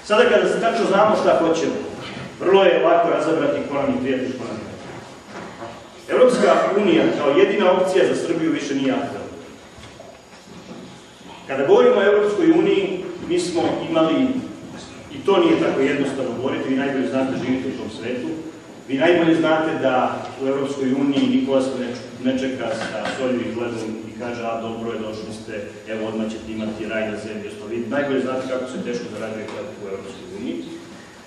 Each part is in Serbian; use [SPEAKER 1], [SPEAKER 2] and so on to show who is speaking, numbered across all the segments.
[SPEAKER 1] Sada kada se tačno znamo šta hoćemo, vrlo je lako razabrati ko nam je prijatelj, ko nam je. Evropska unija kao jedina opcija za Srbiju više nije aktualna. Kada govorimo o Evropskoj uniji, mi smo imali, i to nije tako jednostavno govoriti, vi najbolje znate da živite u tom svetu, vi najbolje znate da u Evropskoj uniji niko vas ne čeka sa solju i hlebom i kaže, a dobro je, došli ste, evo odmah ćete imati raj na zemlji, vi najbolje znate kako se teško zarađuje hleb u Evropskoj uniji.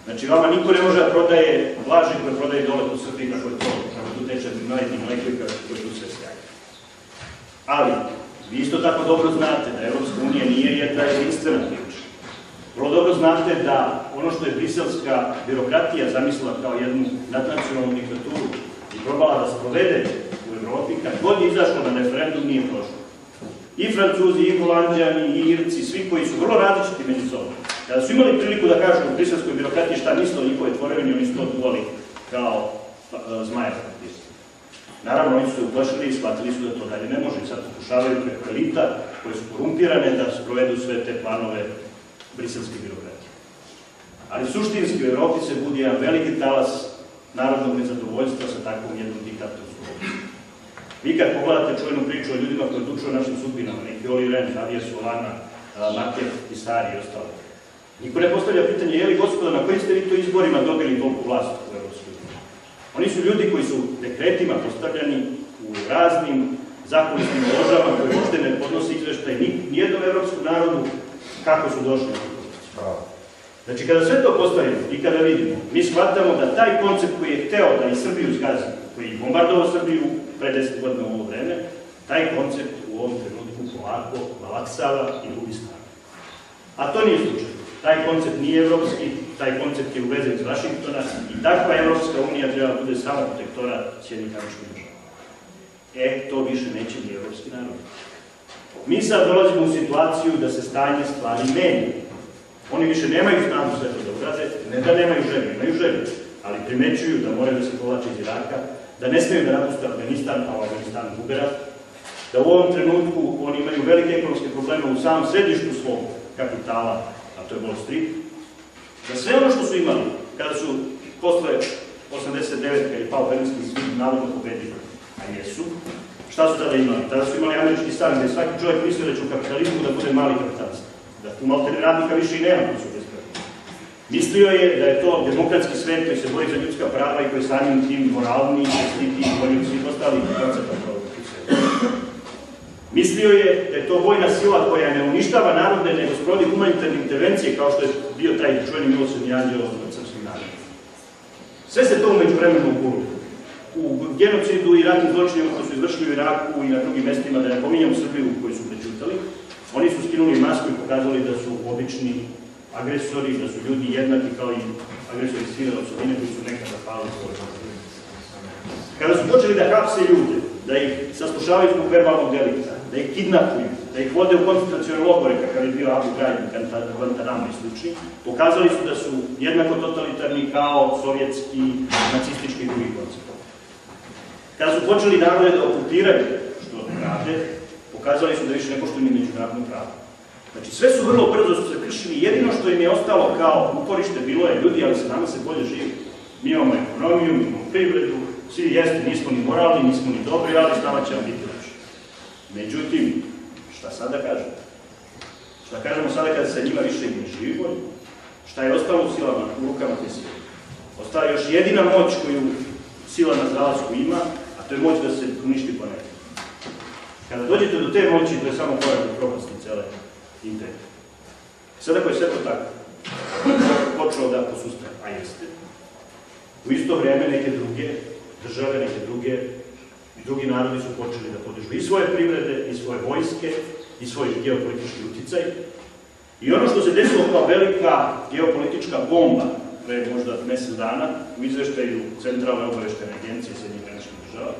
[SPEAKER 1] Znači, vama niko ne može da prodaje laži koje prodaje dole u Srbiji kako tu teče mleko i kako je tu sve sjajno. Ali, vi isto tako dobro znate da Evropska unija nije jedna jedinstvena priča. Vrlo dobro znate da ono što je briselska birokratija zamislila kao jednu nadnacionalnu diktaturu i probala da sprovede u Evropi, kad god je izašlo na referendum nije prošlo. I Francuzi, i Holanđani, i Irci, svi koji su vrlo različiti među sobom. Kada su imali priliku da kažu u briselskoj birokratiji šta misle o njihove tvorevini, oni su to oduvali kao zmaja. Naravno, oni su se uplašili i shvatili su da to dalje ne može. I sad pokušavaju preko elita koje su korumpirane da sprovedu sve te planove briselske birokratije. Ali suštinski u Evropi se budi jedan veliki talas narodnog nezadovoljstva sa takvom jednom diktatorskom opcijom. Vi kad pogledate čuvenu priču o ljudima koji odlučuju o našim sudbinama, neki Oli Ren, Javier Solana, Marker Tisari i ostalo, niko ne postavlja pitanje, je li gospodo, na kojim ste vi to izborima dobili toliko vlast u Evropskoj uniji? Oni su ljudi koji su dekretima postavljani u raznim zakulisnim ložama koje uopšte ne podnose izveštaj nijednom evropskom narodu kako su došli na to. Znači, kada sve to postavimo i kada vidimo, mi shvatamo da taj koncept koji je hteo da i Srbiju zgazi, koji je bombardovao Srbiju pre 10 godina u ovo vreme, taj koncept u ovom trenutku polako malaksava i gubi snagu. A to nije slučaj. Taj koncept nije evropski, taj koncept je uvezen iz Vašingtona i takva Evropska unija treba bude samo protektora Sjedinjenih Američkih Država. To više neće ni evropski narod. Mi sad dolazimo u situaciju da se stanje stvari menja. Oni više nemaju snagu sve to da urade, ne da nemaju želju, imaju želju, ali primećuju da moraju da se povlače iz Iraka, da ne smeju da napuste Afganistan, a u Afganistanu gube rat, da u ovom trenutku oni imaju velike ekonomske probleme u samom središtu svog kapitala, a to je Wall Street, da sve ono što su imali, kada su posle 89. kad je pao Berlinski zid navodno pobedili, a jesu, šta su tada imali? Tada su imali američki san, gde svaki čovjek mislio da će u kapitalizmu da bude mali kapitalist, da tu maltene radnika više i nema koji su bezpravni. Mislio je da je to demokratski svet koji se bori za ljudska prava i koji je samim tim moralni, čestiti i bolji svih ostalih koncepta u svetu. Mislio je da je to vojna sila koja ne uništava narode, nego sprovodi humanitarne intervencije, kao što je bio taj čuveni milosrdni anđeo od srpskih naroda. Sve se to umeđu vremenu ugurilo. U genocidu i ratnim zločinima koji su izvršili u Iraku i na drugim mestima, da ne pominjam Srbiju koji su prećutali, oni su skinuli masku i pokazali da su obični agresori, da su ljudi jednaki kao i agresori sile osobine koji su nekada pali svoj. Kada su počeli da hapse ljude, da ih saslušavaju zbog verbalnog delikta, da ih kidnapuju, da ih vode u koncentracione logore, kakav je bio Abu Ghraib, Guantanamo i slični, pokazali su da su jednako totalitarni kao sovjetski, nacistički i drugi koncept. Kada su počeli narode da okupiraju što rade, pokazali su da više ne poštuju ni međunarodno pravo. Znači, sve su vrlo brzo su se kršili, jedino što im je ostalo kao uporište bilo je ljudi, ali se nama se bolje živi. Mi imamo ekonomiju, mi imamo privredu, svi jeste, nismo ni moralni, nismo ni dobri, ali stava će vam biti naši. Međutim, šta sada kažemo? Šta kažemo sada kada se njima više ne živi bolje? Šta je ostalo u silama, u rukama te sile? Ostala još jedina moć koju sila na zalasku ima, a to je moć da se uništi planet. Kada dođete do te moći, to je samo korak do propasti cele integrije. Sada ako je sve to tako, počeo da posuste, a jeste, u isto vreme neke druge države, drugi narodi su počeli da podižu i svoje privrede, i svoje vojske, i svoj geopolitički uticaj. I ono što se desilo kao velika geopolitička bomba pre možda mesec dana u izveštaju Centralne obaveštene agencije Sjedinjenih Američkih Država,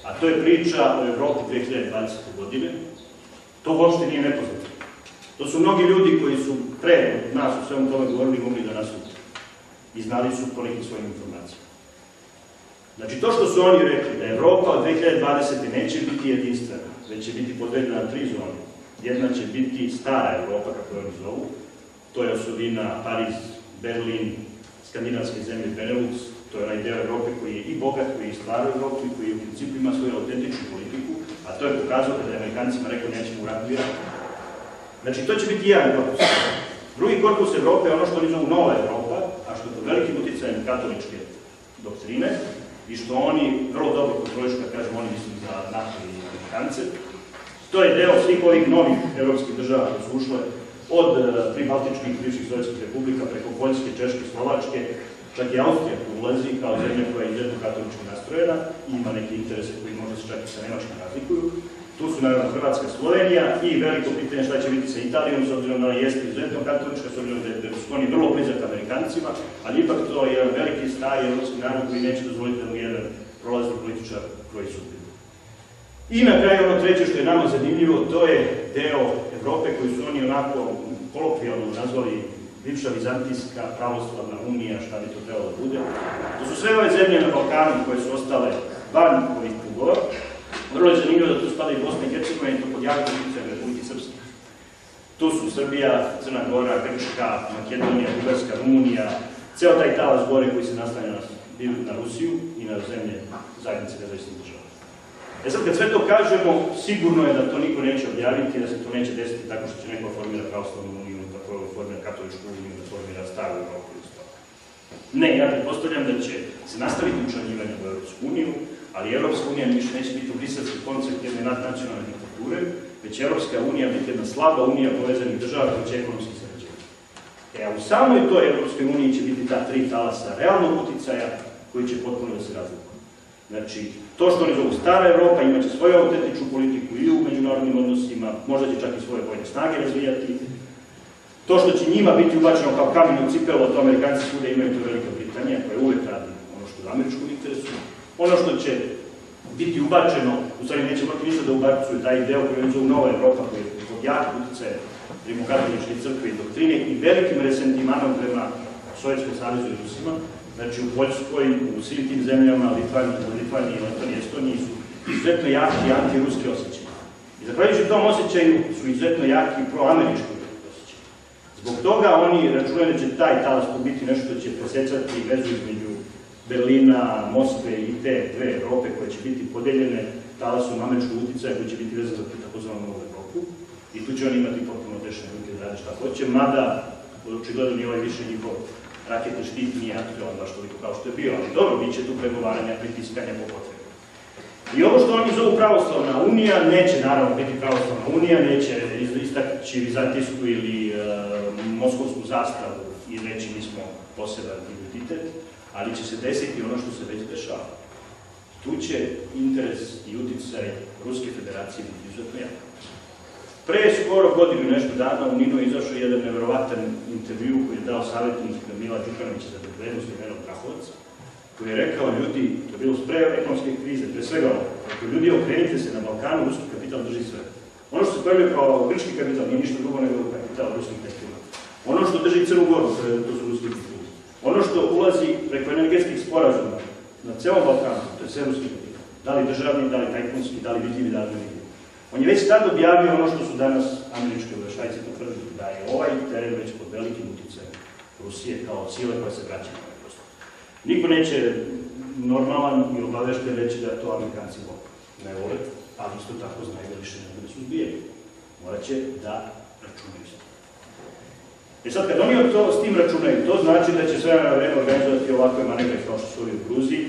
[SPEAKER 1] a to je priča o Evropi 2020. godine, to uopšte nije nepoznato. To su mnogi ljudi koji su pre nas u svemu tome govorili i mogli da nasluti. I znali su koliki svojim informacijama. Znači, to što su oni rekli da Evropa od 2020. neće biti jedinstvena, već će biti podeljena na 3 zone. Jedna će biti stara Evropa, kako je oni zovu. to je osovina Pariz, Berlin, skandinavske zemlje, Benelux, to je onaj deo Evrope koji je i bogat, koji je stvar u Evropi, koji u principu ima svoju autentičnu politiku, a to je pokazao kada je Amerikancima rekao nećemo u ratu Iraku. Znači, to će biti jedan korpus. Drugi korpus Evrope je ono što oni zovu Nova Evropa, a što je pod velikim uticajem katoličke doktrine i što oni vrlo dobro kontrolišu, kad kažem oni mislim za NATO i Amerikance. To je deo svih ovih novih evropskih država koje su ušle od pribaltičkih bivših sovjetskih republika preko Poljske, Češke, Slovačke, čak i Austrija tu ulazi kao zemlja koja je izuzetno katolički nastrojena i ima neke interese koji možda se čak i sa Nemačkim razlikuju. Tu su naravno Hrvatska, Slovenija i veliko pitanje šta će biti sa Italijom, s obzirom da jeste izuzetno katolička, s obzirom da su oni vrlo blizak Amerikancima, ali ipak to je jedan veliki stari evropski narod koji neće dozvoliti da mu jedan prolazni političar kroji sudbinu. I na kraju ono treće što je nama zanimljivo, to je deo Evrope koji su oni onako kolokvijalno nazvali bivša Vizantijska pravoslavna unija, šta bi to trebalo da bude. To su sve ove zemlje na Balkanu koje su ostale van ovih krugova. Vrlo je zanimljivo da tu spada i Bosna i Hercegovina i to pod jako utjecajem Republike Srpske. Tu su Srbija, Crna Gora, Grčka, Makedonija, Bugarska, Rumunija, ceo taj talas gore koji se naslanja na Rusiju i na zemlje zajednice nezavisnih država. E sad, kad sve to kažemo, sigurno je da to niko neće objaviti, da se to neće desiti tako što će neko formira pravoslavnu uniju, da formira katoličku uniju, da formira staru Evropu i ostalo. Ne, ja pretpostavljam da će se nastaviti učlanjivanje u Evropsku uniju, ali Evropska unija više neće biti briselski koncept jedne nadnacionalne diktature, već Evropska unija biti jedna slaba unija povezanih država koja će ekonomski sarađivati. A u samoj toj Evropskoj uniji će biti ta tri talasa realnog uticaja koji će potpuno da se razlikuju. Znači, to što oni zovu stara Evropa imaće svoju autentičnu politiku i u međunarodnim odnosima, možda će čak i svoje vojne snage razvijati. To što će njima biti ubačeno kao kamen u cipelu, to Amerikanci svuda imaju, to Velika Britanija, koja uvek radi ono što je u američkom interesu. Ono što će biti ubačeno, u stvari neće morati ništa da ubacuju taj deo koji oni zovu Nova Evropa, koji je zbog jakog uticaja rimokatoličke crkve i doktrine i velikim resentimanom prema Sovjetskom savezu i Rusima. Znači u Poljskoj, u svim tim zemljama, Litvaniji, Letoniji, Estoniji su izuzetno jaki antiruski osjećaji. I zahvaljujući tom osjećaju su izuzetno jaki proamerički osjećaji. Zbog toga oni računaju da će taj talas biti nešto što će presecati vezu između Berlina, Moskve i te dve Evrope koje će biti podeljene talasom američkog uticaja koji će biti vezan za takozvanu Novu Evropu. I tu će oni imati potpuno tešne ruke da rade šta hoće, mada očigledno nije ovaj više njihov raketni štit nije aktualan baš toliko kao što je bio, ali dobro, bit će tu pregovaranja, pritiskanja po potrebu. I ovo što oni zovu pravoslavna unija, neće naravno biti pravoslavna unija, neće istaći vizantijsku ili moskovsku zastavu i reći mi smo poseban identitet, ali će se desiti ono što se već dešava. Tu će interes i uticaj Ruske federacije biti izuzetno jak. Pre skoro godinu i nešto dana u Ninu je izašao jedan neverovatan intervju koji je dao savjetnik Mila Đukanovića za bezbednost Imenom Prahovac, koji je rekao ljudi, to je bilo pre ekonomske krize, pre svega ovo, ako ljudi okrenite se na Balkanu, ruski kapital drži sve. Ono što se pojavljuje kao grčki kapital nije ništa drugo nego kapital ruskih tajkuna. Ono što drži Crnu Goru, to su ruski tajkuni. Ono što ulazi preko energetskih sporazuma na celom Balkanu, to je sve ruski kapital. Da li državni, da li tajkunski, da li vidljivi, da li nevidljivi. On je već tad objavio ono što su danas američke obaveštajci potvrdili, da je ovaj teren već pod velikim uticajem Rusije kao sile koja se vraća na ovaj prostor. Niko neće normalan i obavešten reći da to Amerikanci ne vole, ali isto tako znaju da više ne bude suzbijeni. Morat će da računaju s tim. I sad kad oni s tim računaju, to znači da će sve na vreme organizovati ovakve manevre kao što su ovi u Gruziji,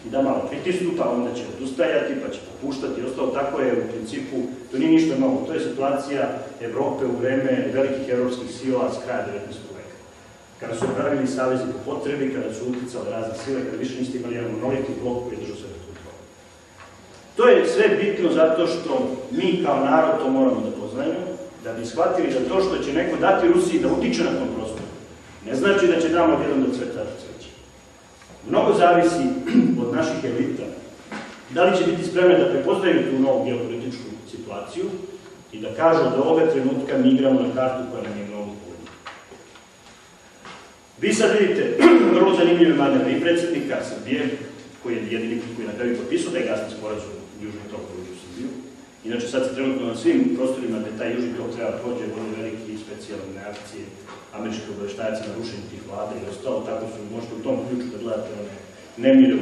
[SPEAKER 1] i da malo pritisnu, pa onda će odustajati, pa će popuštati i ostalo. Tako je u principu, to nije ništa novo. To je situacija Evrope u vreme velikih evropskih sila s kraja 19. veka. Kada su pravili savezi po potrebi, kada su uticali razne sile, kada više niste imali jedan monolitni blok koji je držao sve to kontrolu. To je sve bitno zato što mi kao narod to moramo da poznajemo, da bi shvatili da to što će neko dati Rusiji da utiče na tom prostoru, ne znači da će nam odjednom da cveta cveće. Mnogo zavisi od naših elita, da li će biti spremne da prepoznaju tu novu geopolitičku situaciju i da kažu da ovoga trenutka mi igramo na kartu koja nam je mnogo povoljna. Vi sad vidite vrlo zanimljive manevre i predsjednika Srbije, koji je jedini koji na kraju potpisao da je gasni sporazum Južni tok u Srbiju, Inače, sad se trenutno na svim prostorima gde taj južni tok treba prođe, vode veliki i specijalne akcije američke obaveštajaca na rušenju tih vlada i ostalo, tako su možete u tom ključu da gledate one nemire